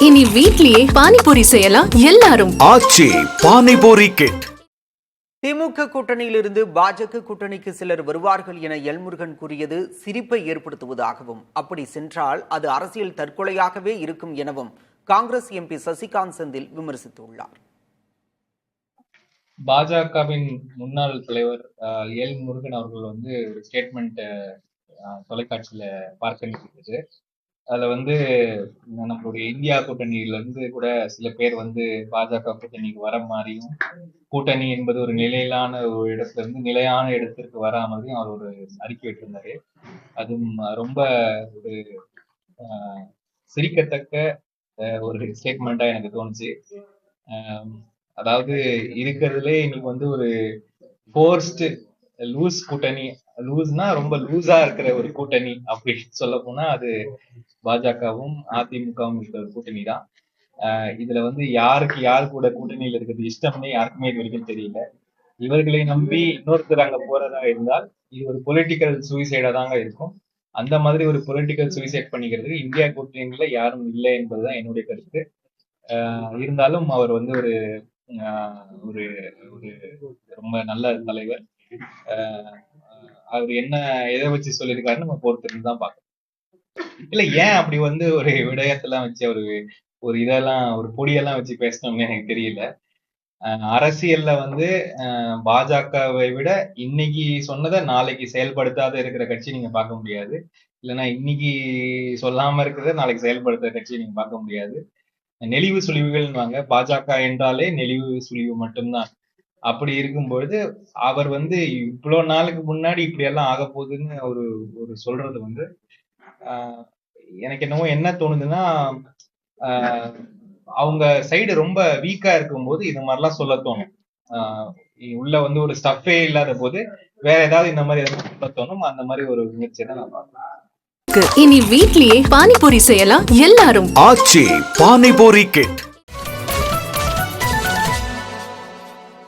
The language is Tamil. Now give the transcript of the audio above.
இனி வீட்லயே பானிபூரி செய்யலாம் எல்லாரும். ஆச்சி பானிபூரி கிட். திமுக கூட்டணியிலிருந்து பாஜக கூட்டணிக்கு சிலர் வருவார்கள் என எல்முருகன் கூறியது சிரிப்பை ஏற்படுத்துவதாகவும், அப்படி சென்றால் அது அரசியல் தற்கொலையாகவே இருக்கும் எனவும் காங்கிரஸ் எம்பி சசிகாந்த் செந்தில் விமர்சித்துள்ளார். பாஜகவின் முன்னாள் தலைவர் எல் முருகன் அவர்கள் ஒரு ஸ்டேட்மெண்ட் தொலைக்காட்சியில பார்க்க நிற்கிறது. அதுல நம்மளுடைய இந்தியா கூட்டணியில இருந்து கூட சில பேர் பாஜக கூட்டணிக்கு வர மாதிரியும், கூட்டணி என்பது ஒரு நிலையிலான ஒரு இடத்துல இருந்து நிலையான இடத்திற்கு வரா மாதிரியும் அவர் ஒரு அறிக்கை விட்டிருந்தாரு. அதுவும் ரொம்ப ஒரு சிரிக்கத்தக்க ஒரு ஸ்டேட்மெண்டா எனக்கு தோணுச்சு. அதாவது இருக்கிறதுலே இன்னைக்கு ஒரு ஃபோர்ஸ்டு லூஸ் கூட்டணி, லூஸ்னா ரொம்ப லூஸா இருக்கிற ஒரு கூட்டணி அப்படி சொல்ல போனா அது பாஜகவும் அதிமுகவும் இருக்கிற கூட்டணி தான். இதுல யாருக்கு யாரு கூட கூட்டணியில இருக்கிறது இஷ்டம்னே யாருக்குமே இது வரைக்கும் தெரியல. இவர்களை நம்பி இன்னொருத்தர் அங்க போறதா இருந்தால் இது ஒரு பொலிட்டிக்கல் சூசைடா தாங்க இருக்கும். அந்த மாதிரி ஒரு பொலிட்டிக்கல் சூசைட் பண்ணிக்கிறதுக்கு இந்தியா கூட்டணியில யாரும் இல்லை என்பதுதான் என்னுடைய கருத்து. இருந்தாலும் அவர் ஒரு ஒரு ஒரு ரொம்ப நல்ல தலைவர். அவர் என்ன எதை வச்சு சொல்லியிருக்காருன்னு நம்ம பொறுத்திருந்து தான் பார்க்கணும். இல்ல ஏன் அப்படி ஒரு விடயத்தெல்லாம் வச்சு ஒரு இதெல்லாம் ஒரு பொடியெல்லாம் வச்சு பேசணும்னு எனக்கு தெரியல. அரசியல்ல பாஜகவை விட இன்னைக்கு சொன்னதை நாளைக்கு செயல்படுத்தாத இருக்கிற கட்சி நீங்க பார்க்க முடியாது. இல்லைன்னா இன்னைக்கு சொல்லாம இருக்கிறத நாளைக்கு செயல்படுத்துற கட்சியை நீங்க பார்க்க முடியாது. நெளிவு சுழிவுகள்வாங்க. பாஜக என்றாலே நெளிவு சுழிவு மட்டும்தான். அப்படி இருக்கும்பொழுது அவர் இவ்வளவு நாளுக்கு முன்னாடி இப்படி எல்லாம் ஆக போகுதுன்னு ஒரு சொல்றது எனக்கு என்னவோ என்ன தோணுதுன்னா, அவங்க சைடு ரொம்ப வீக்கா இருக்கும்போது இது மாதிரிலாம் சொல்ல தோணும். உள்ள ஒரு ஸ்டஃபே இல்லாத போது வேற ஏதாவது இந்த மாதிரி சொல்ல தோணும். அந்த மாதிரி ஒரு முயற்சியை தான் நான் பார்க்கிறேன். இனி வீட்லயே பானிபூரி செய்யலாம் எல்லாரும். ஆச்சி பானிபூரி கிட்.